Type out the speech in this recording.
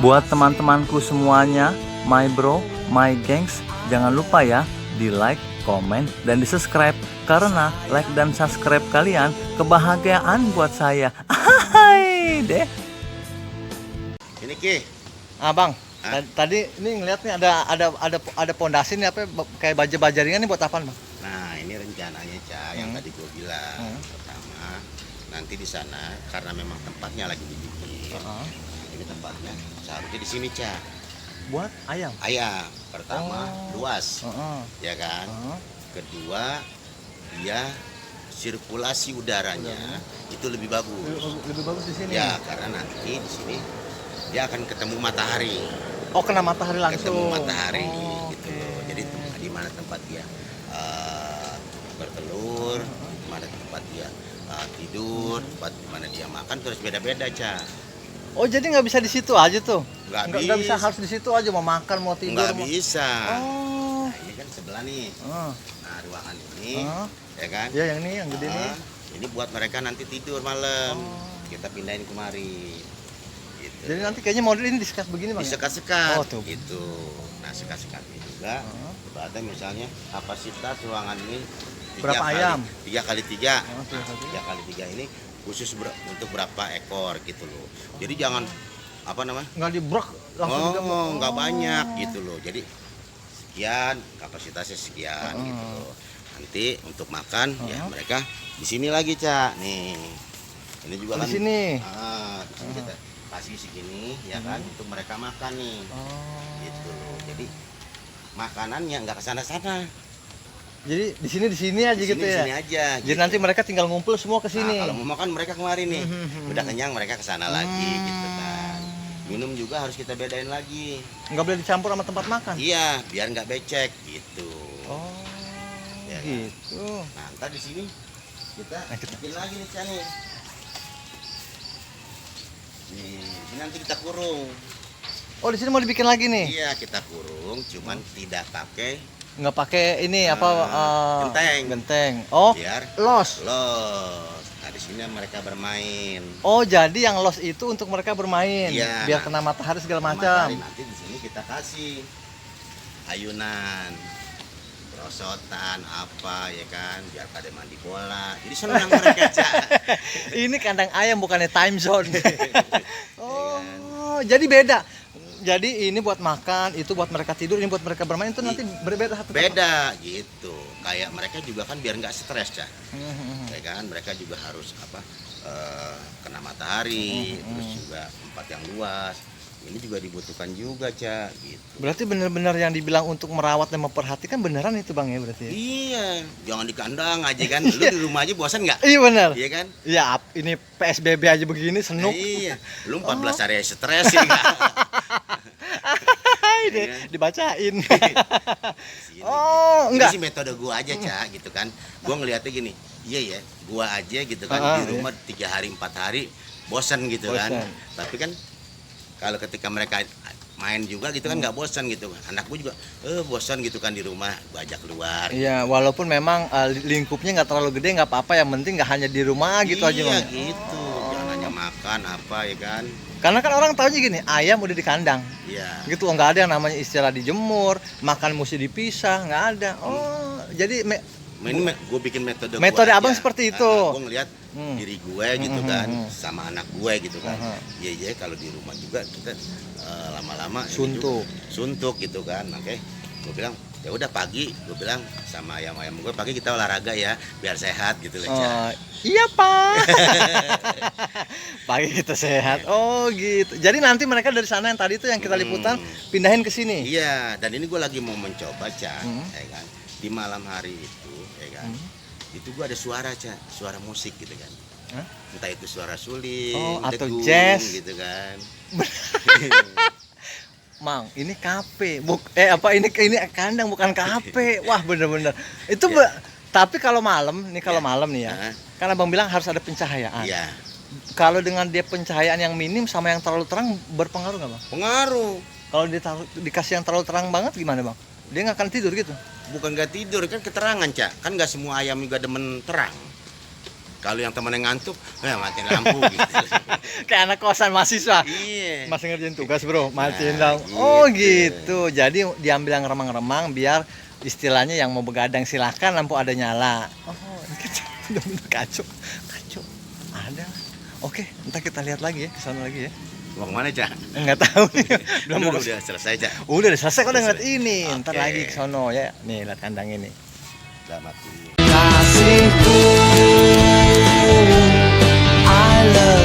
Buat teman-temanku semuanya, my bro, my gengs, jangan lupa ya di like, komen, dan di subscribe. Karena like dan subscribe kalian kebahagiaan buat saya. Hai deh. Ini Ki. Bang, tadi ini ngeliat nih ada pondasi nih apa kayak baja-baja ringan nih buat apaan, Bang? Nah, ini rencananya yang tadi gue bilang. Pertama, nanti di sana karena memang tempatnya lagi dibikin. Ini tempatnya seharusnya di sini, Ca. Buat ayam. Ayam. Pertama, luas. Ya kan? Kedua, dia sirkulasi udaranya itu lebih bagus. Lebih bagus di sini. Ya, karena nanti di sini dia akan ketemu matahari. Oh, kena matahari langsung. Ketemu matahari gitu. Okay. Jadi di mana tempat dia bertelur, di mana tempat dia tidur, tempat di mana dia makan terus beda-beda, Ca. Oh, jadi nggak bisa di situ aja tuh? Nggak bisa harus di situ aja, mau makan mau tidur. Nggak bisa. Oh. Nah, ini kan sebelah nih. Nah, ruangan ini, ya kan? Ya, yang ini yang gede nih. Ini buat mereka nanti tidur malam. Kita pindahin kemari. Gitu. Jadi nanti kayaknya model ini disekat begini, Bang. Disekat-sekat. Oh, tuh. Gitu. Nah, sekat-sekatnya juga. Berarti misalnya kapasitas ruangan ini Berapa ayam? 3x3. 3x3 ini khusus untuk berapa ekor gitu loh. Jadi jangan apa namanya? Nggak dibrok langsung nggak banyak gitu loh. Jadi sekian kapasitasnya sekian gitu loh. Nanti untuk makan ya mereka di sini lagi, Ca. Nih. Ini juga kan di sini. Di sini kita kasih segini ya kan untuk mereka makan nih. Gitu loh. Jadi makanannya nggak kesana-sana. Jadi di sini aja gitu ya. Di sini aja. Jadi gitu. nanti mereka tinggal ngumpul semua ke sini. Nah, kalau mau makan mereka kemarin nih. Udah kenyang mereka kesana lagi gitu kan. Minum juga harus kita bedain lagi. Nggak boleh dicampur sama tempat makan. Iya, biar nggak becek gitu. Oh. Ya, gitu. Nah, ntar di sini kita bikin lagi nih, Ca nih. Nih, ini nanti kita kurung. Oh, di sini mau dibikin lagi nih? Iya, kita kurung, cuman tidak pakai. Nggak pakai ini genteng. Oh, biar los. Nah, di sini mereka bermain. Oh, jadi yang los itu untuk mereka bermain. Iya, biar kena matahari segala macam. Nanti di sini kita kasih ayunan, perosotan apa ya kan, biar pada mandi bola. Jadi senang mereka, Ca. Ini kandang ayam bukannya time zone. Oh, jadi beda. Jadi ini buat makan, itu buat mereka tidur, ini buat mereka bermain, itu nanti berbeda satu tempat. Beda gitu. Kayak mereka juga kan biar nggak stres, Ca. Ya kan, mereka juga harus kena matahari, terus juga tempat yang luas. Ini juga dibutuhkan juga, Ca, gitu. Berarti benar-benar yang dibilang untuk merawat dan memperhatikan beneran itu, Bang, ya berarti? Iya, jangan di kandang aja kan. Lu di rumah aja bosan nggak? Iya benar. Iya kan? Iya, ini PSBB aja begini senuk. Iya, lu 14 hari stres sih nggak? Dibacain. Enggak. Ini sih metode gua aja, Ca, gitu kan. Gua ngeliatnya gini, iya ya, gua aja gitu kan di rumah 3 hari 4 hari bosan gitu kan. Tapi kan kalau ketika mereka main juga gitu kan nggak bosan gitu. Anak gua juga bosan gitu kan di rumah, gua ajak keluar. Iya, walaupun memang lingkupnya nggak terlalu gede, nggak apa-apa, yang penting nggak hanya di rumah gitu aja, Bang. Iya gitu, jangan hanya makan apa ya kan. Karena kan orang taunya gini, ayam udah di kandang. Iya. Gitu, nggak ada yang namanya istilah dijemur, makan mesti dipisah, nggak ada. Oh, jadi ini gue bikin metode abang seperti itu. Gue ngeliat diri gue gitu kan, sama anak gue gitu kan. Iya kalau di rumah juga kita lama-lama suntuk gitu kan. Oke, gue bilang ya udah pagi, gue bilang sama ayam-ayam gue pagi kita olahraga ya, biar sehat gitu loh, Ca. Iya, Pak. Pagi kita sehat. Oh gitu. Jadi nanti mereka dari sana yang tadi itu yang kita liputan pindahin ke sini. Iya, dan ini gue lagi mau mencoba, Ca, ya kan. Di malam hari itu, ya kan. Itu gue ada suara, Ca, suara musik gitu kan. Entah itu suara suling, atau degung, jazz gitu kan. Mang, ini kafe. Ini kandang bukan kafe. Wah, bener-bener. Itu tapi kalau malam nih, malam nih ya. Karena Bang bilang harus ada pencahayaan. Iya. Kalau dengan dia pencahayaan yang minim sama yang terlalu terang berpengaruh nggak, Bang? Pengaruh. Kalau dikasih yang terlalu terang banget gimana, Bang? Dia nggak akan tidur gitu? Bukan nggak tidur, kan keterangan, Ca. Kan nggak semua ayam juga demen terang. Kalau yang temennya ngantuk, matiin lampu gitu. Kayak anak kosan mahasiswa. Iya. Masih ngerjain tugas bro, matiin Nah, lampu. Oh gitu. gitu. Jadi diambil yang remang-remang biar istilahnya yang mau begadang silakan lampu ada nyala. Oh, bener-bener kacau. Ada. Oke, ntar kita lihat lagi ya, kesana lagi ya. Mau kemana, Cak? Enggak tahu nih. Belum mau. Udah selesai, Cak. Udah selesai kok udah ngeliat Selesai. ini. Ntar Oke. lagi ke sono ya. Nih lihat kandang ini. Udah mati. Kasihku, I love